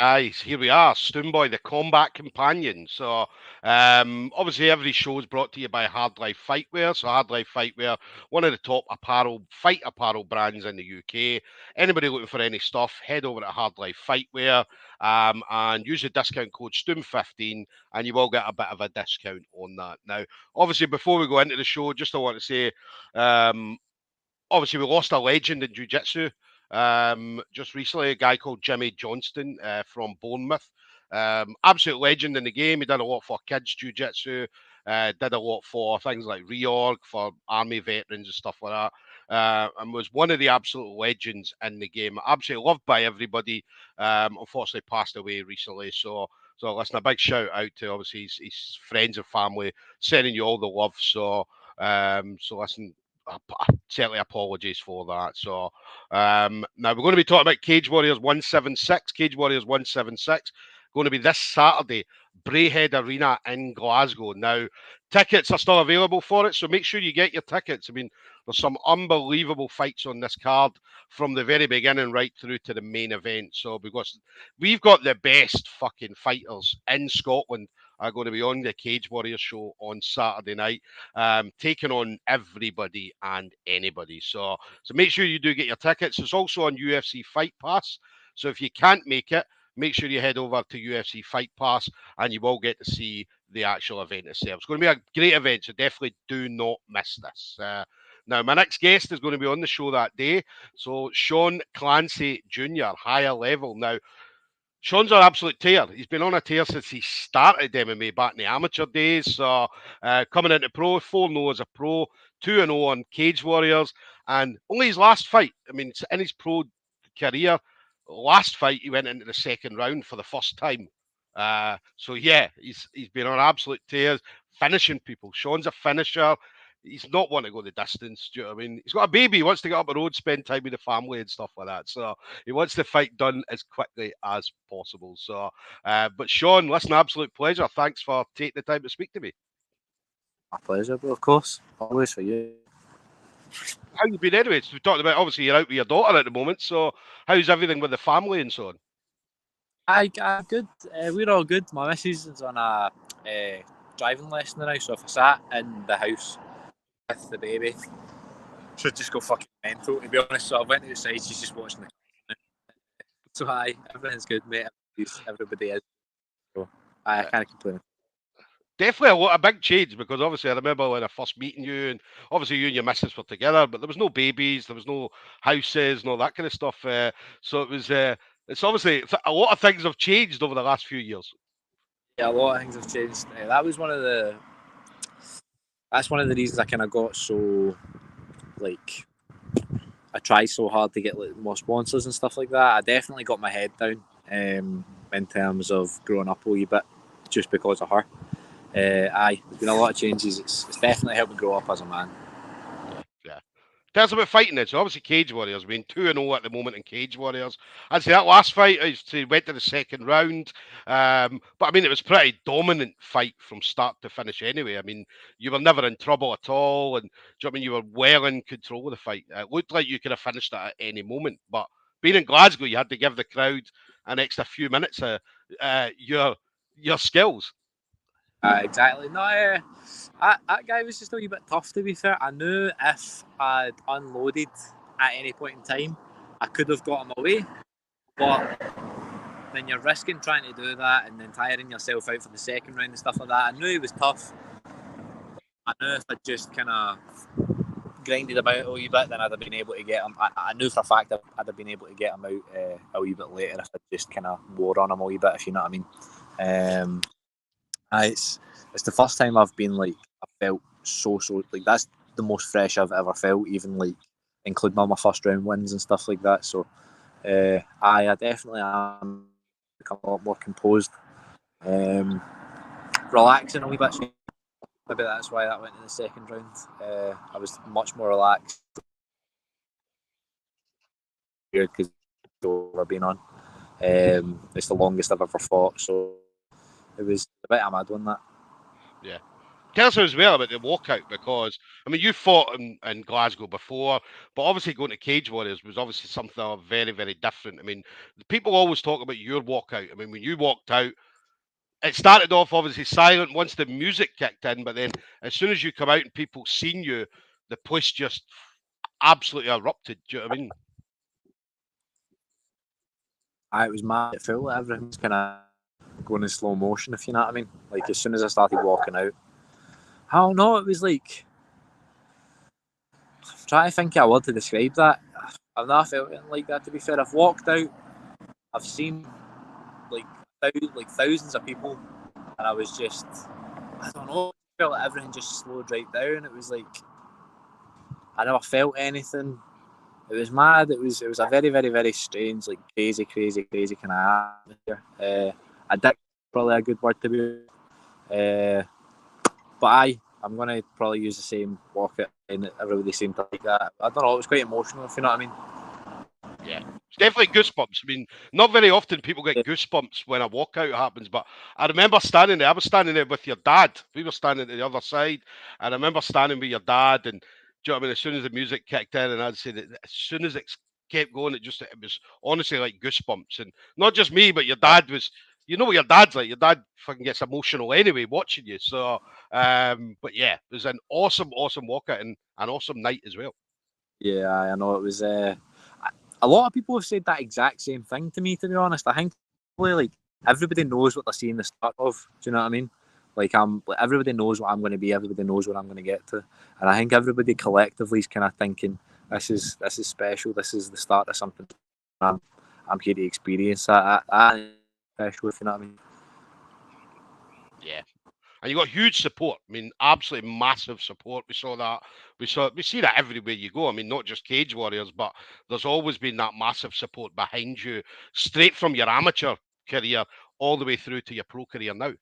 Aye, here we are, Stoomboy, the Combat Companion. So, obviously, every show is brought to you by Hard Life Fightwear. So, Hard Life Fightwear, one of the top fight apparel brands in the UK. Anybody looking for any stuff, head over to Hard Life Fightwear and use the discount code STOOM15 and you will get a bit of a discount on that. Now, obviously, before we go into the show, just I want to say, um, obviously we lost a legend in jiu-jitsu just recently, a guy called Jimmy Johnston from Bournemouth. Absolute legend in the game. He did a lot for kids jiu-jitsu, did a lot for things like reorg for army veterans and stuff like that. And was one of the absolute legends in the game. Absolutely loved by everybody. Unfortunately passed away recently. So listen, a big shout out to obviously his friends and family, sending you all the love. So listen, certainly apologies for that. So now we're going to be talking about Cage Warriors 176. Cage Warriors 176 going to be this Saturday, Braehead Arena in Glasgow. Now, tickets are still available for it, so make sure you get your tickets. I mean, there's some unbelievable fights on this card from the very beginning right through to the main event. So we've got the best fucking fighters in Scotland are going to be on the Cage Warriors show on Saturday night, taking on everybody and anybody. So make sure you do get your tickets. It's also on UFC Fight Pass. So if you can't make it, make sure you head over to UFC Fight Pass and you will get to see the actual event itself. It's going to be a great event, so definitely do not miss this. Now, my next guest is going to be on the show that day. So Sean Clancy Jr., higher level. Now, Sean's an absolute tear. He's been on a tear since he started MMA back in the amateur days. So coming into pro, 4-0 as a pro, 2-0 on Cage Warriors, and only his last fight. I mean, in his pro career, last fight he went into the second round for the first time. So yeah, he's been on absolute tears, finishing people. Sean's a finisher. He's not want to go the distance. Do you know what I mean? He's got a baby. He wants to get up the road, spend time with the family and stuff like that. So he wants the fight done as quickly as possible. So, but Sean, listen, absolute pleasure. Thanks for taking the time to speak to me. My pleasure, bro, of course. Always for you. How you been anyway? So we talked about obviously you're out with your daughter at the moment. So how's everything with the family and so on? I'm good. We're all good. My missus is on a driving lesson now, so if I sat in the house with the baby, she'd just go fucking mental, to be honest. So I went outside, she's just watching the so hi, everything's good, mate. Everybody is. So I can't complain. Definitely a big change because obviously I remember when I first meeting you and obviously you and your missus were together, but there was no babies, there was no houses and all that kind of stuff. So it's obviously a lot of things have changed over the last few years. Yeah, a lot of things have changed. That's one of the reasons I kind of got so like I try so hard to get like more sponsors and stuff like that. I definitely got my head down in terms of growing up a wee bit just because of her. There's been a lot of changes. It's definitely helped me grow up as a man. Yeah. Tell us about fighting then. So obviously Cage Warriors, I mean 2-0 at the moment in Cage Warriors. I'd say that last fight, he went to the second round. But I mean, it was pretty dominant fight from start to finish anyway. I mean, you were never in trouble at all. And do you know what I mean? You were well in control of the fight. It looked like you could have finished it at any moment. But being in Glasgow, you had to give the crowd an extra few minutes of your skills. Exactly. No, that guy was just a wee bit tough, to be fair. I knew if I'd unloaded at any point in time, I could have got him away. But then you're risking trying to do that and then tiring yourself out for the second round and stuff like that. I knew he was tough. I knew if I just kind of grinded about a wee bit, then I'd have been able to get him. I knew for a fact that I'd have been able to get him out a wee bit later if I just kind of wore on him a wee bit, if you know what I mean. It's the first time I've been like I felt so like that's the most fresh I've ever felt, even like including all my first round wins and stuff like that. So I definitely am become a lot more composed, relaxing a wee bit. Maybe that's why that went in the second round. I was much more relaxed because I've been on. It's the longest I've ever fought, so it was a bit of a mad one that. Yeah. Tell us as well about the walkout, because I mean you fought in Glasgow before, but obviously going to Cage Warriors was obviously something very, very different. I mean, people always talk about your walkout. I mean, when you walked out, it started off obviously silent once the music kicked in, but then as soon as you come out and people seen you, the place just absolutely erupted. Do you know what I mean? It was mad full. Everything was kind of going in slow motion, if you know what I mean. Like as soon as I started walking out, I don't know. It was like I'm trying to think of a word to describe that. I've not felt anything like that. To be fair, I've walked out. I've seen like thousands of people, and I was just I don't know. I felt like everything just slowed right down. It was like I never felt anything. It was mad. It was a very, very, very strange, like crazy, crazy, crazy kind of atmosphere. Addicted, probably a good word to be. Uh, but I'm gonna probably use the same walk it, and everybody seemed to like that. I don't know. It was quite emotional, if you know what I mean. Yeah, it's definitely goosebumps. I mean, not very often people get goosebumps when a walkout happens, but I remember standing there. I was standing there with your dad. We were standing at the other side, and I remember standing with your dad. And do you know what I mean? As soon as the music kicked in, and I'd say that as soon as it kept going, it was honestly like goosebumps. And not just me, but your dad was. You know what your dad's like. Your dad fucking gets emotional anyway watching you. So, but yeah, it was an awesome, awesome walkout and an awesome night as well. Yeah, I know it was. A lot of people have said that exact same thing to me. To be honest, I think probably like everybody knows what they're seeing the start of. Do you know what I mean? Like everybody knows what I'm going to be. Everybody knows what I'm going to get to, and I think everybody collectively is kind of thinking this is special. This is the start of something. I'm I'm here to experience that. That special, if you know what I mean. Yeah. And you got huge support. I mean, absolutely massive support. We saw that. We see that everywhere you go. I mean, not just Cage Warriors, but there's always been that massive support behind you, straight from your amateur career all the way through to your pro career now.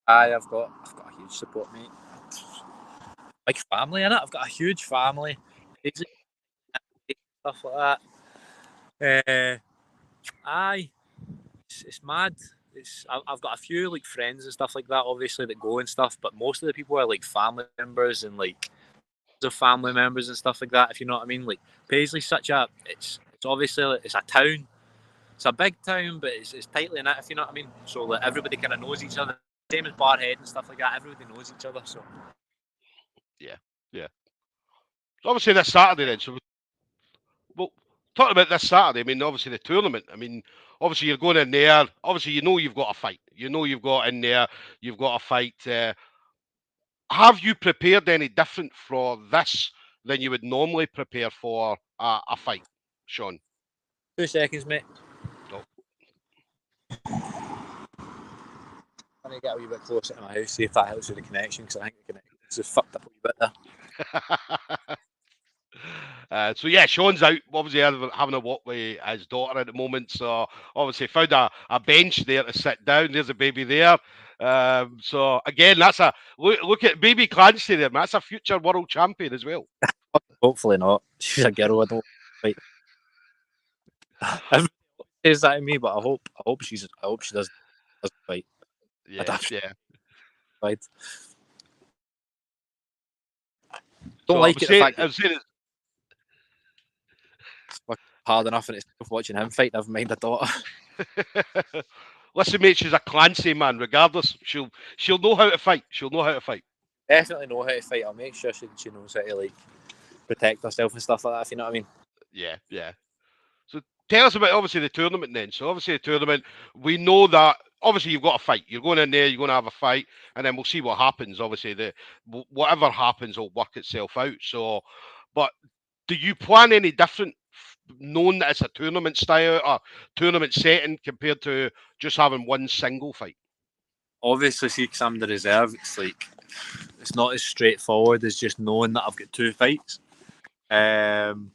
I've got a huge support, mate. Like family in it. I've got a huge family. Crazy stuff like that. Aye, it's mad. I've got a few like friends and stuff like that, obviously that go and stuff, but most of the people are like family members and like of family members and stuff like that. If you know what I mean, like Paisley's such a it's obviously it's a town. It's a big town, but it's tightly knit. If you know what I mean. So like everybody kind of knows each other. Same as Barhead and stuff like that. Everybody knows each other. So Yeah, yeah. So obviously this Saturday then. So well, talking about this Saturday. I mean, obviously the tournament. I mean, obviously you're going in there. Obviously you know you've got a fight. You know you've got in there. You've got a fight. Have you prepared any different for this than you would normally prepare for a fight, Sean? 2 seconds, mate. No. I need to get a wee bit closer to my house, see if that helps with the connection, because I think the connection is just fucked up a wee bit there. So yeah, Sean's out. Obviously having a walk with his daughter at the moment. So obviously found a bench there to sit down. There's a baby there. So again, that's a look at baby Clancy there, man. That's a future world champion as well. Hopefully not. She's a girl. I don't like. Everybody says that to me, but I hope she does fight. I Yeah, don't yeah. fight. Don't So I like was it the saying, fact that it's it's fucking hard enough and it's watching him fight. Never mind the daughter. listen, mate, she's a Clancy man. Regardless, she'll know how to fight. She'll know how to fight. Definitely know how to fight. I'll make sure she knows how to like protect herself and stuff like that. If you know what I mean. Yeah, yeah. So tell us about obviously the tournament then. So obviously the tournament, we know that obviously you've got a fight. You're going in there, you're going to have a fight, and then we'll see what happens. Obviously, whatever happens will work itself out. So, but do you plan any different, knowing that it's a tournament style or tournament setting compared to just having one single fight? Obviously, see, because I'm the reserve, it's like it's not as straightforward as just knowing that I've got 2 fights. Um,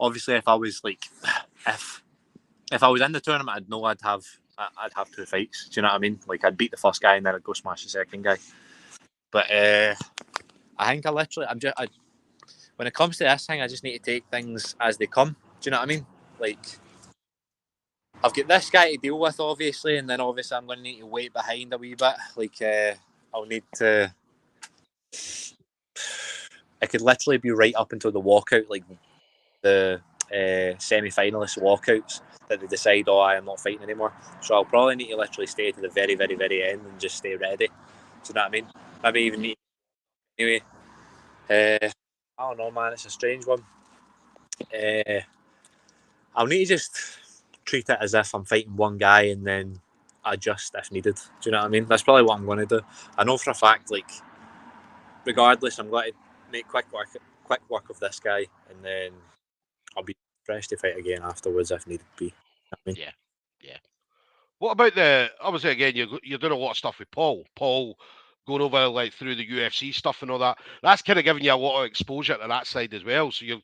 Obviously, if I was like, if if I was in the tournament, I'd know I'd have 2 fights. Do you know what I mean? Like I'd beat the first guy and then I'd go smash the second guy. But I think when it comes to this thing, I just need to take things as they come. Do you know what I mean? Like I've got this guy to deal with, obviously, and then obviously I'm going to need to wait behind a wee bit. Like I'll need to. It could literally be right up until the walkout, like the semi-finalist walkouts, that they decide, oh, I am not fighting anymore. So I'll probably need to literally stay to the very, very, very end and just stay ready. Do you know what I mean? Maybe even need. Anyway, I don't know, man. It's a strange one. I'll need to just treat it as if I'm fighting one guy and then adjust if needed. Do you know what I mean? That's probably what I'm going to do. I know for a fact, like, regardless, I'm going to make quick work of this guy, and then I'll be fresh to fight again afterwards if needed be. You know what I mean? Yeah, yeah. What about obviously again you're doing a lot of stuff with Paul. Paul going over like through the UFC stuff and all that. That's kind of giving you a lot of exposure to that side as well. So you're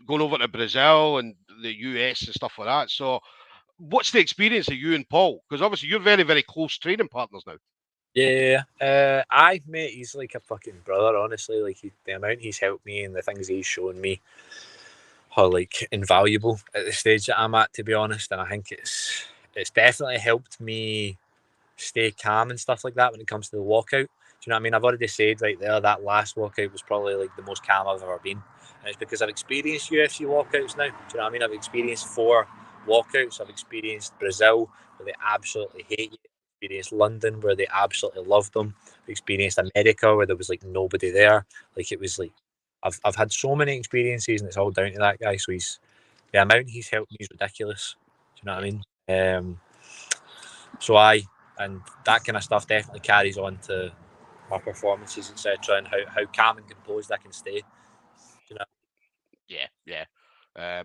going over to Brazil and the US and stuff like that. So what's the experience of you and Paul? Because obviously you're very, very close training partners now. Yeah, I mate, he's like a fucking brother. Honestly, like the amount he's helped me and the things he's shown me are like invaluable at the stage that I'm at. To be honest, and I think it's definitely helped me stay calm and stuff like that when it comes to the walkout. Do you know what I mean? I've already said right there that last walkout was probably like the most calm I've ever been. And it's because I've experienced UFC walkouts now. Do you know what I mean? I've experienced 4 walkouts. I've experienced Brazil where they absolutely hate you. I've experienced London where they absolutely loved them. I've experienced America where there was like nobody there. Like it was like I've had so many experiences and it's all down to that guy. So the amount he's helped me is ridiculous. Do you know what I mean? So and that kind of stuff definitely carries on to my performances, etc., and how calm and composed I can stay. You know? Yeah, yeah.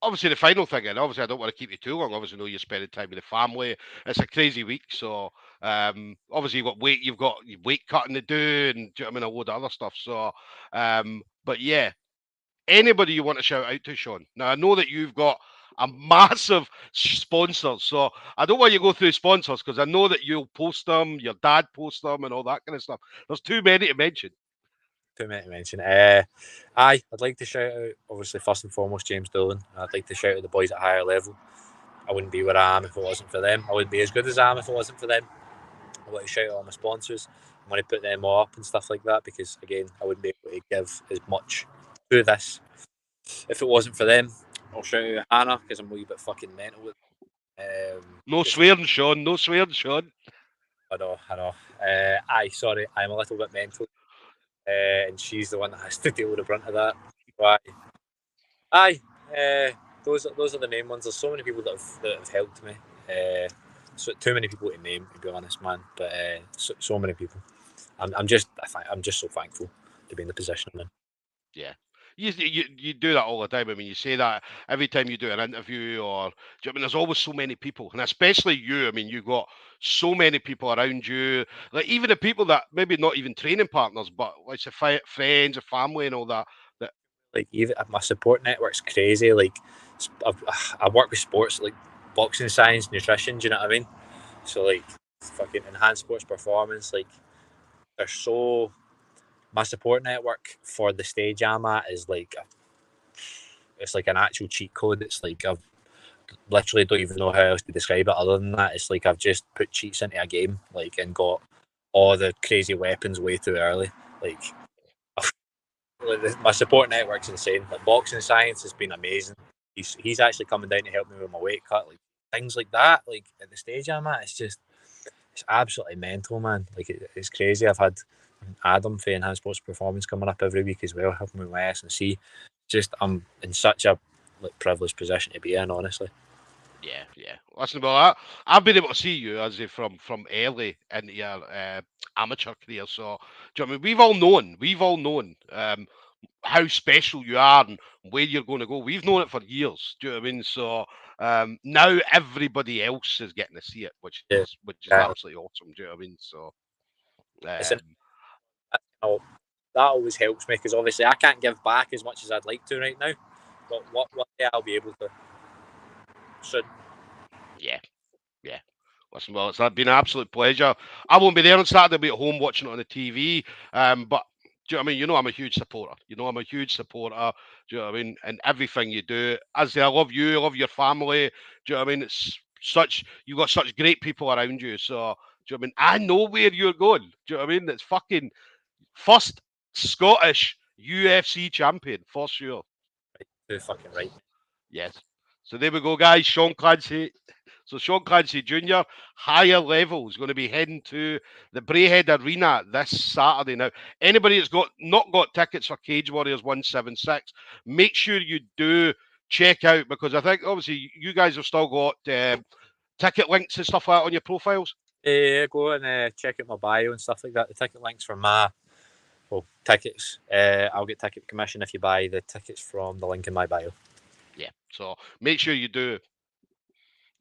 Obviously the final thing, and obviously I don't want to keep you too long. Obviously, I know you're spending time with the family. It's a crazy week, so obviously you've got weight cutting to do, and do you know what I mean, a load of other stuff. So, but yeah, anybody you want to shout out to, Sean? Now I know that you've got a massive sponsor, so I don't want you to go through sponsors because I know that you'll post them, your dad posts them, and all that kind of stuff. There's too many to mention. Too many to mention. I'd like to shout out, obviously, first and foremost, James Dolan. I'd like to shout out the boys at higher level. I wouldn't be where I am if it wasn't for them. I wouldn't be as good as I am if it wasn't for them. I want to shout out all my sponsors. I want to put them all up and stuff like that because, again, I wouldn't be able to give as much to this if it wasn't for them. I'll shout out Hannah because I'm a wee bit fucking mental. No Just swearing, Sean. No swearing, Sean. I know, I know. Sorry, I'm a little bit mental, and she's the one that has to deal with the brunt of that. But aye, those are the main ones. There's so many people that have helped me. So too many people to name, to be honest, man. But so many people. I'm just so thankful to be in the position I'm in. Yeah. You do that all the time. I mean, you say that every time you do an interview, or do you know what I mean, there's always so many people, and especially you. I mean, you've got so many people around you. Like even the people that maybe not even training partners, but like say friends or family and all that. That Like even my support network's crazy. Like I work with sports like boxing science, nutrition. Do you know what I mean? So like fucking enhanced sports performance. Like they're so. My support network for the stage I'm at is like it's like an actual cheat code. It's like I've literally don't even know how else to describe it other than that. It's like I've just put cheats into a game, like, and got all the crazy weapons way too early. Like, my support network's insane. Like boxing science has been amazing. He's actually coming down to help me with my weight cut, like things like that. Like at the stage I'm at, it's absolutely mental, man. Like it's crazy. I've had Adam for Enhanced Sports Performance coming up every week as well, helping me with my S&C. Just I'm in such a like privileged position to be in, honestly. yeah, yeah. Listen, well, I've been able to see you as from early into your amateur career. So, do you know what I mean? We've all known how special you are and where you're going to go. We've known it for years. Do you know what I mean? So now everybody else is getting to see it, which Yeah, is exactly. absolutely awesome. Do you know what I mean? So It's an, um, you know, that always helps me because obviously I can't give back as much as I'd like to right now. But what day I'll be able to soon. yeah, yeah. Listen, well, it's been an absolute pleasure. I won't be there on Saturday. I'll be at home watching it on the TV. But do you know what I mean? You know, I'm a huge supporter. You know, I'm a huge supporter. Do you know what I mean? And everything you do. As I love you, I love your family. Do you know what I mean? It's such, you've got such great people around you. So Do you know what I mean? I know where you're going. Do you know what I mean? It's fucking first Scottish UFC champion for sure. Too fucking right. Yes. So there we go, guys. Sean Clancy. So Sean Clancy Jr., higher levels, going to be heading to the Braehead Arena this Saturday. Now, anybody that's not got tickets for Cage Warriors 176, make sure you do check out, because I think obviously you guys have still got ticket links and stuff like that on your profiles. Go and check out my bio and stuff like that. The ticket links for my tickets. I'll get ticket commission if you buy the tickets from the link in my bio. Yeah, so make sure you do.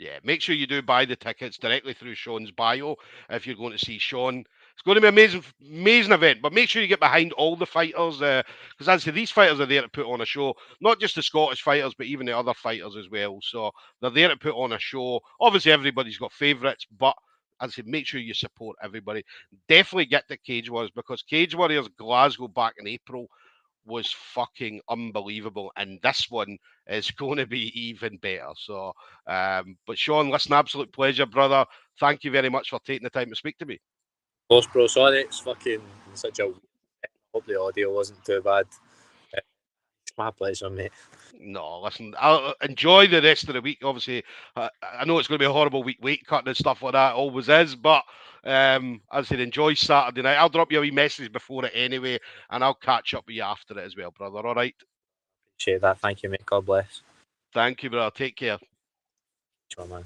Yeah, make sure you do buy the tickets directly through Sean's bio if you're going to see Sean. It's going to be an amazing event, but make sure you get behind all the fighters, because as I say, these fighters are there to put on a show, not just the Scottish fighters, but even the other fighters as well. So they're there to put on a show. Obviously, everybody's got favourites, but as I said, make sure you support everybody. Definitely get the Cage Warriors, because Cage Warriors Glasgow back in April was fucking unbelievable, and this one is going to be even better. So, but Sean, listen, absolute pleasure, brother. Thank you very much for taking the time to speak to me. Of course, bro. Sorry, it's fucking such a. Hope the audio wasn't too bad. It's my pleasure, mate. No, listen, I'll enjoy the rest of the week. Obviously, I know it's going to be a horrible week, weight cutting and stuff like that. Always is, but as I said, enjoy Saturday night. I'll drop you a wee message before it anyway, and I'll catch up with you after it as well, brother. All right. Appreciate that. Thank you, mate. God bless. Thank you, brother. Take care. Sure, man.